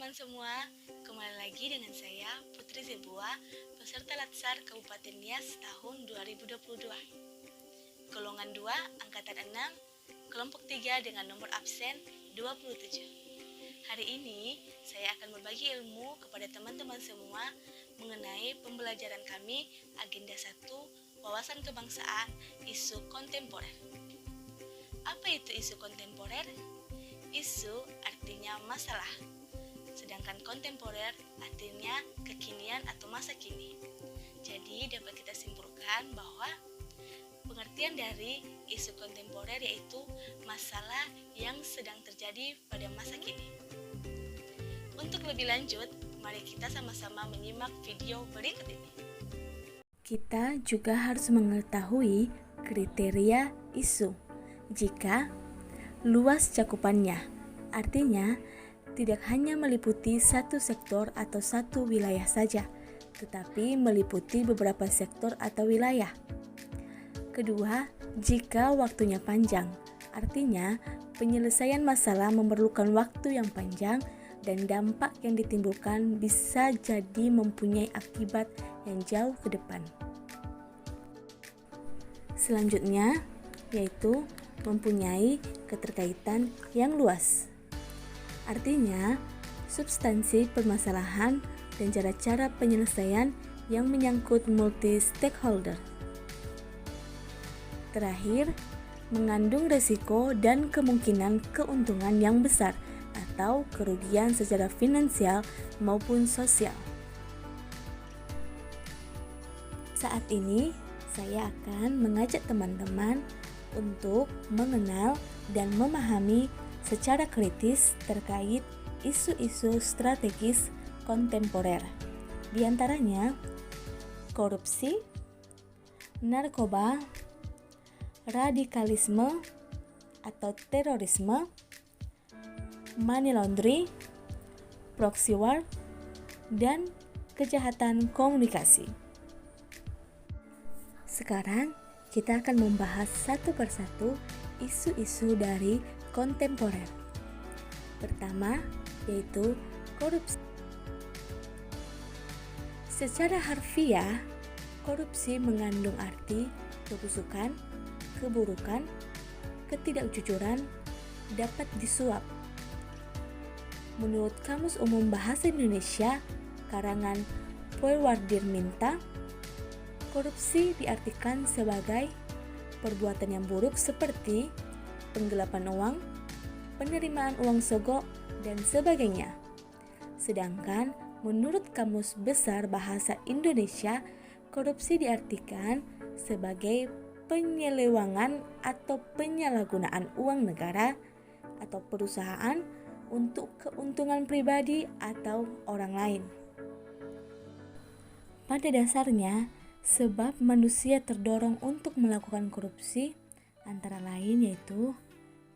teman-teman semua, kembali lagi dengan saya Putri Zebua, peserta Latsar Kabupaten Nias tahun 2022. Golongan 2, angkatan 6, kelompok 3 dengan nomor absen 27. Hari ini saya akan berbagi ilmu kepada teman-teman semua mengenai pembelajaran kami agenda 1, wawasan kebangsaan, isu kontemporer. Apa itu isu kontemporer? Isu artinya masalah, sedangkan kontemporer artinya kekinian atau masa kini. Jadi dapat kita simpulkan bahwa pengertian dari isu kontemporer yaitu masalah yang sedang terjadi pada masa kini. Untuk lebih lanjut, mari kita sama-sama menyimak video berikut ini. Kita juga harus mengetahui kriteria isu. Jika luas cakupannya, artinya tidak hanya meliputi satu sektor atau satu wilayah saja, tetapi meliputi beberapa sektor atau wilayah. Kedua, jika waktunya panjang, artinya penyelesaian masalah memerlukan waktu yang panjang dan dampak yang ditimbulkan bisa jadi mempunyai akibat yang jauh ke depan. Selanjutnya, yaitu mempunyai keterkaitan yang luas. Artinya, substansi permasalahan dan cara-cara penyelesaian yang menyangkut multi-stakeholder. Terakhir, mengandung risiko dan kemungkinan keuntungan yang besar atau kerugian secara finansial maupun sosial. Saat ini, saya akan mengajak teman-teman untuk mengenal dan memahami secara kritis terkait isu-isu strategis kontemporer. Di antaranya, korupsi, narkoba, radikalisme atau terorisme, money laundering, proxy war, dan kejahatan komunikasi. Sekarang kita akan membahas satu persatu isu-isu dari kontemporer. Pertama, yaitu korupsi. Secara harfiah, korupsi mengandung arti kebusukan, keburukan, ketidakjujuran, dapat disuap. Menurut Kamus Umum Bahasa Indonesia, karangan Poewardir Minta, korupsi diartikan sebagai perbuatan yang buruk seperti penggelapan uang, penerimaan uang sogok, dan sebagainya. Sedangkan menurut Kamus Besar Bahasa Indonesia, korupsi diartikan sebagai penyelewangan atau penyalahgunaan uang negara atau perusahaan untuk keuntungan pribadi atau orang lain. Pada dasarnya, sebab manusia terdorong untuk melakukan korupsi antara lain yaitu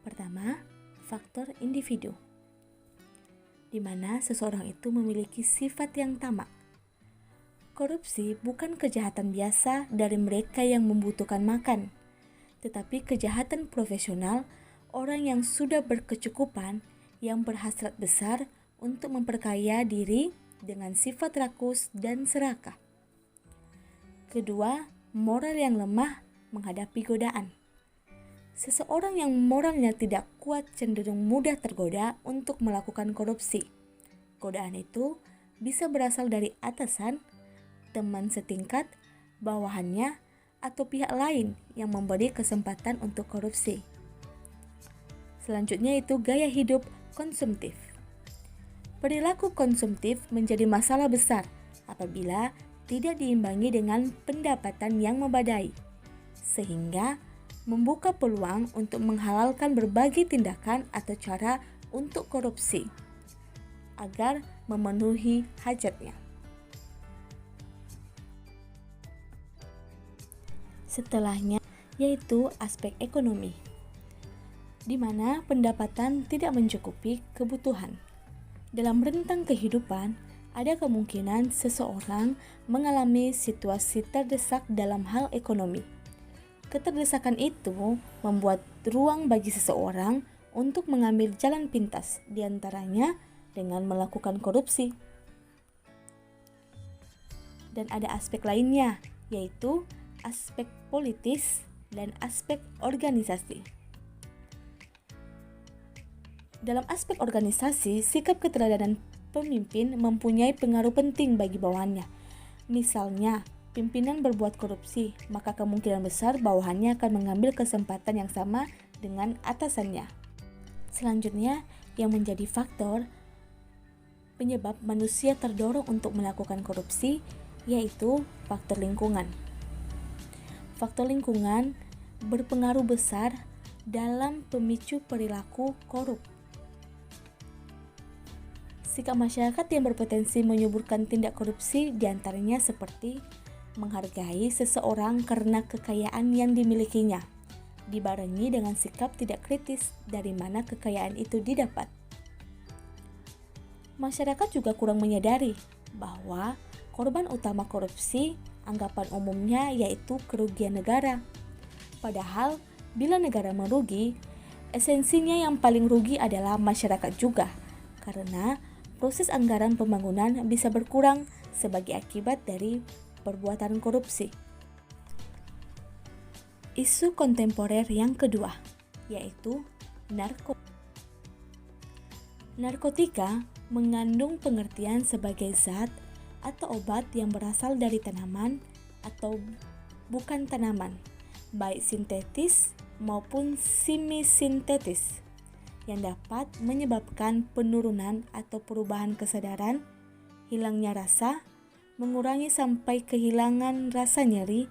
pertama, faktor individu, di mana seseorang itu memiliki sifat yang tamak. Korupsi bukan kejahatan biasa dari mereka yang membutuhkan makan, tetapi kejahatan profesional orang yang sudah berkecukupan yang berhasrat besar untuk memperkaya diri dengan sifat rakus dan serakah. Kedua, moral yang lemah menghadapi godaan. Seseorang yang moralnya tidak kuat cenderung mudah tergoda untuk melakukan korupsi. Godaan itu bisa berasal dari atasan, teman setingkat, bawahannya, atau pihak lain yang memberi kesempatan untuk korupsi. Selanjutnya itu gaya hidup konsumtif. Perilaku konsumtif menjadi masalah besar apabila tidak diimbangi dengan pendapatan yang memadai, sehingga membuka peluang untuk menghalalkan berbagai tindakan atau cara untuk korupsi agar memenuhi hajatnya. Setelahnya yaitu aspek ekonomi, di mana pendapatan tidak mencukupi kebutuhan. Dalam rentang kehidupan, ada kemungkinan seseorang mengalami situasi terdesak dalam hal ekonomi. Keterdesakan itu membuat ruang bagi seseorang untuk mengambil jalan pintas, di antaranya dengan melakukan korupsi. Dan ada aspek lainnya, yaitu aspek politis dan aspek organisasi. Dalam aspek organisasi, sikap keteladanan pemimpin mempunyai pengaruh penting bagi bawahannya. Misalnya, pimpinan berbuat korupsi, maka kemungkinan besar bawahannya akan mengambil kesempatan yang sama dengan atasannya. Selanjutnya, yang menjadi faktor penyebab manusia terdorong untuk melakukan korupsi yaitu faktor lingkungan. Faktor lingkungan berpengaruh besar dalam pemicu perilaku korup. Sikap masyarakat yang berpotensi menyuburkan tindak korupsi diantaranya seperti menghargai seseorang karena kekayaan yang dimilikinya, dibarengi dengan sikap tidak kritis dari mana kekayaan itu didapat. Masyarakat juga kurang menyadari bahwa korban utama korupsi anggapan umumnya yaitu kerugian negara. Padahal, bila negara merugi, esensinya yang paling rugi adalah masyarakat juga, karena proses anggaran pembangunan bisa berkurang sebagai akibat dari perbuatan korupsi. Isu kontemporer yang kedua, yaitu narkotika mengandung pengertian sebagai zat atau obat yang berasal dari tanaman atau bukan tanaman, baik sintetis maupun semi-sintetis, yang dapat menyebabkan penurunan atau perubahan kesadaran, hilangnya rasa, mengurangi sampai kehilangan rasa nyeri,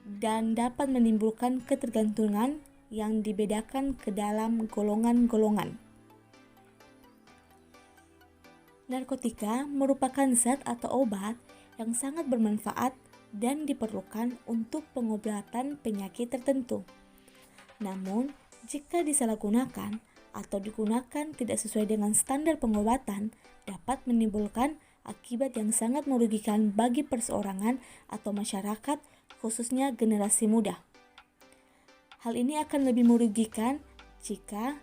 dan dapat menimbulkan ketergantungan yang dibedakan ke dalam golongan-golongan. Narkotika merupakan zat atau obat yang sangat bermanfaat dan diperlukan untuk pengobatan penyakit tertentu. Namun, jika disalahgunakan atau digunakan tidak sesuai dengan standar pengobatan, dapat menimbulkan akibat yang sangat merugikan bagi perseorangan atau masyarakat, khususnya generasi muda. Hal ini akan lebih merugikan jika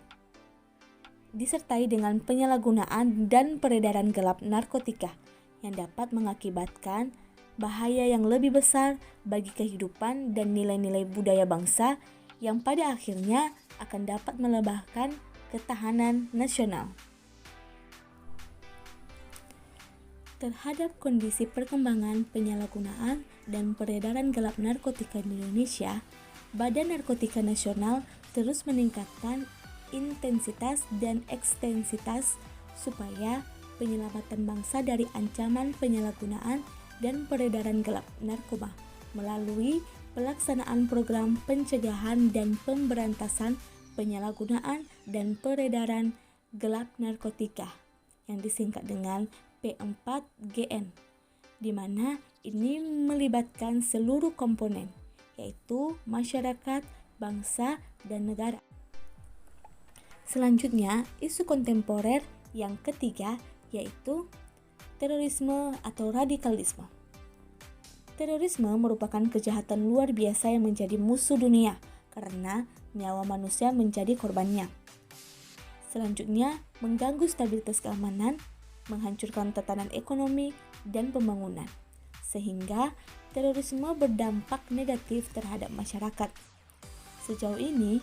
disertai dengan penyalahgunaan dan peredaran gelap narkotika yang dapat mengakibatkan bahaya yang lebih besar bagi kehidupan dan nilai-nilai budaya bangsa yang pada akhirnya akan dapat melebahkan ketahanan nasional. Terhadap kondisi perkembangan penyalahgunaan dan peredaran gelap narkotika di Indonesia, Badan Narkotika Nasional terus meningkatkan intensitas dan ekstensitas supaya penyelamatan bangsa dari ancaman penyalahgunaan dan peredaran gelap narkoba melalui pelaksanaan program pencegahan dan pemberantasan penyalahgunaan dan peredaran gelap narkotika yang disingkat dengan P4GN, di mana ini melibatkan seluruh komponen, yaitu masyarakat, bangsa, dan negara. Selanjutnya, isu kontemporer yang ketiga yaitu terorisme atau radikalisme. Terorisme merupakan kejahatan luar biasa yang menjadi musuh dunia karena nyawa manusia menjadi korbannya. Selanjutnya, mengganggu stabilitas keamanan, menghancurkan tatanan ekonomi dan pembangunan, sehingga terorisme berdampak negatif terhadap masyarakat. Sejauh ini,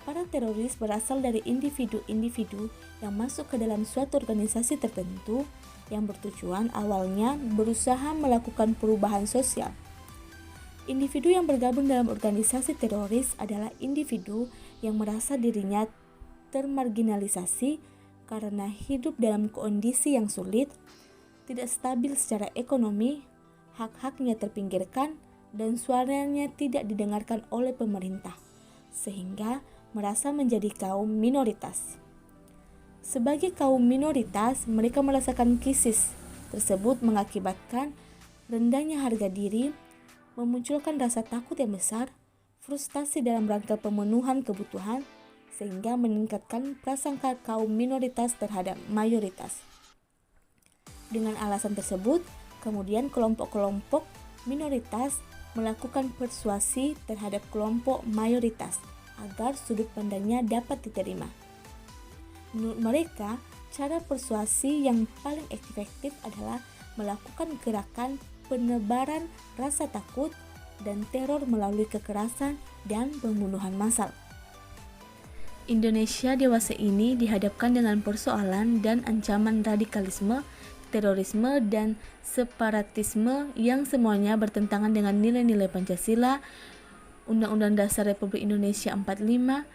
para teroris berasal dari individu-individu yang masuk ke dalam suatu organisasi tertentu yang bertujuan awalnya berusaha melakukan perubahan sosial. Individu yang bergabung dalam organisasi teroris adalah individu yang merasa dirinya termarginalisasi karena hidup dalam kondisi yang sulit, tidak stabil secara ekonomi, hak-haknya terpinggirkan, dan suaranya tidak didengarkan oleh pemerintah, sehingga merasa menjadi kaum minoritas. Sebagai kaum minoritas, mereka merasakan krisis tersebut mengakibatkan rendahnya harga diri, memunculkan rasa takut yang besar, frustasi dalam rangka pemenuhan kebutuhan, sehingga meningkatkan prasangka kaum minoritas terhadap mayoritas. Dengan alasan tersebut, kemudian kelompok-kelompok minoritas melakukan persuasi terhadap kelompok mayoritas agar sudut pandangnya dapat diterima. Menurut mereka, cara persuasi yang paling efektif adalah melakukan gerakan penebaran rasa takut dan teror melalui kekerasan dan pembunuhan massal. Indonesia dewasa ini dihadapkan dengan persoalan dan ancaman radikalisme, terorisme, dan separatisme yang semuanya bertentangan dengan nilai-nilai Pancasila, Undang-Undang Dasar Republik Indonesia 45,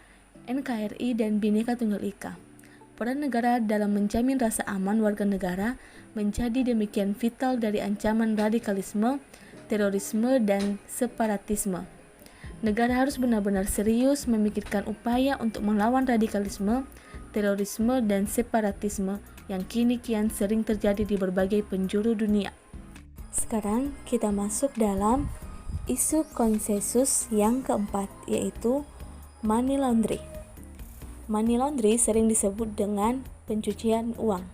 NKRI, dan Bhinneka Tunggal Ika. Peran negara dalam menjamin rasa aman warga negara menjadi demikian vital dari ancaman radikalisme, terorisme, dan separatisme. Negara harus benar-benar serius memikirkan upaya untuk melawan radikalisme, terorisme, dan separatisme yang kini kian sering terjadi di berbagai penjuru dunia. Sekarang kita masuk dalam isu konsensus yang keempat, yaitu money laundry. Money laundry sering disebut dengan pencucian uang.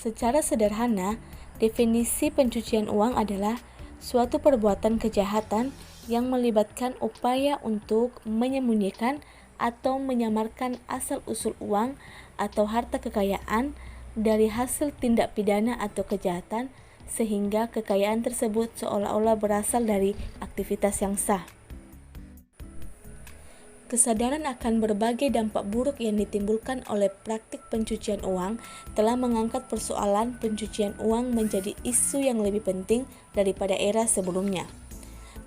Secara sederhana, definisi pencucian uang adalah suatu perbuatan kejahatan yang melibatkan upaya untuk menyembunyikan atau menyamarkan asal-usul uang atau harta kekayaan dari hasil tindak pidana atau kejahatan sehingga kekayaan tersebut seolah-olah berasal dari aktivitas yang sah. Kesadaran akan berbagai dampak buruk yang ditimbulkan oleh praktik pencucian uang telah mengangkat persoalan pencucian uang menjadi isu yang lebih penting daripada era sebelumnya.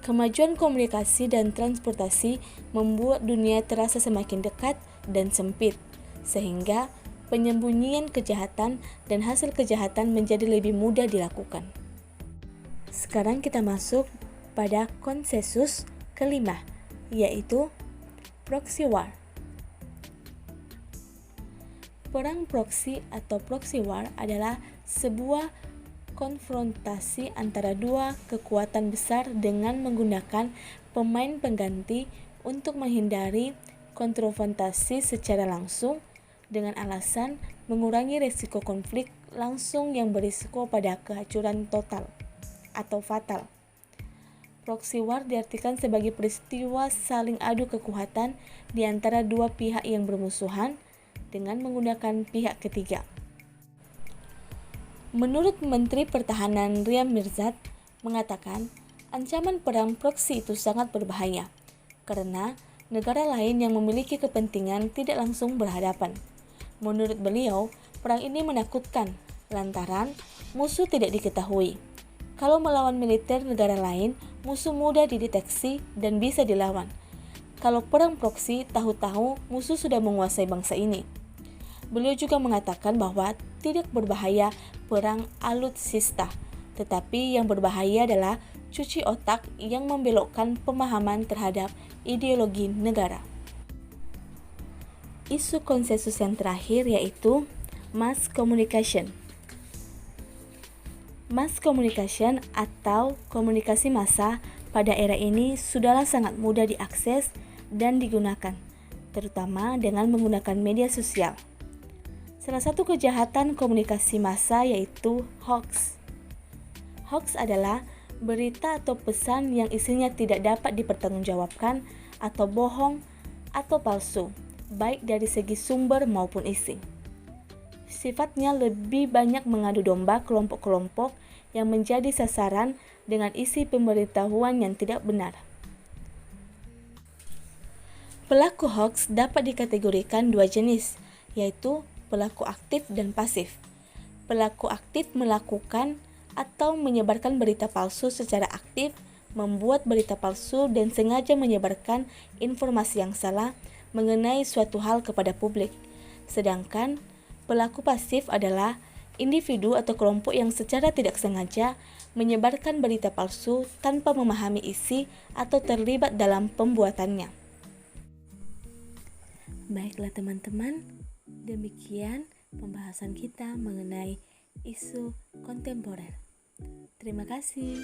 Kemajuan komunikasi dan transportasi membuat dunia terasa semakin dekat dan sempit, sehingga penyembunyian kejahatan dan hasil kejahatan menjadi lebih mudah dilakukan. Sekarang kita masuk pada konsensus kelima, yaitu proxy war. Perang proksi atau proxy war adalah sebuah konfrontasi antara dua kekuatan besar dengan menggunakan pemain pengganti untuk menghindari konfrontasi secara langsung dengan alasan mengurangi risiko konflik langsung yang berisiko pada kehancuran total atau fatal. Proxy war diartikan sebagai peristiwa saling adu kekuatan di antara dua pihak yang bermusuhan dengan menggunakan pihak ketiga. Menurut Menteri Pertahanan Ria Mirzad mengatakan, ancaman perang proksi itu sangat berbahaya karena negara lain yang memiliki kepentingan tidak langsung berhadapan. Menurut beliau, perang ini menakutkan lantaran musuh tidak diketahui. Kalau melawan militer negara lain, musuh mudah dideteksi dan bisa dilawan. Kalau perang proksi, tahu-tahu musuh sudah menguasai bangsa ini. Beliau juga mengatakan bahwa tidak berbahaya perang alutsista, tetapi yang berbahaya adalah cuci otak yang membelokkan pemahaman terhadap ideologi negara. Isu konsensus yang terakhir yaitu mass communication. Mass communication atau komunikasi massa pada era ini sudahlah sangat mudah diakses dan digunakan, terutama dengan menggunakan media sosial. Salah satu kejahatan komunikasi massa yaitu hoax. Hoax adalah berita atau pesan yang isinya tidak dapat dipertanggungjawabkan atau bohong atau palsu, baik dari segi sumber maupun isi. Sifatnya lebih banyak mengadu domba kelompok-kelompok yang menjadi sasaran dengan isi pemberitahuan yang tidak benar. Pelaku hoax dapat dikategorikan dua jenis, yaitu pelaku aktif dan pasif. Pelaku aktif melakukan atau menyebarkan berita palsu secara aktif, membuat berita palsu dan sengaja menyebarkan informasi yang salah mengenai suatu hal kepada publik. Sedangkan pelaku pasif adalah individu atau kelompok yang secara tidak sengaja menyebarkan berita palsu tanpa memahami isi atau terlibat dalam pembuatannya. Baiklah teman-teman, demikian pembahasan kita mengenai isu kontemporer. Terima kasih.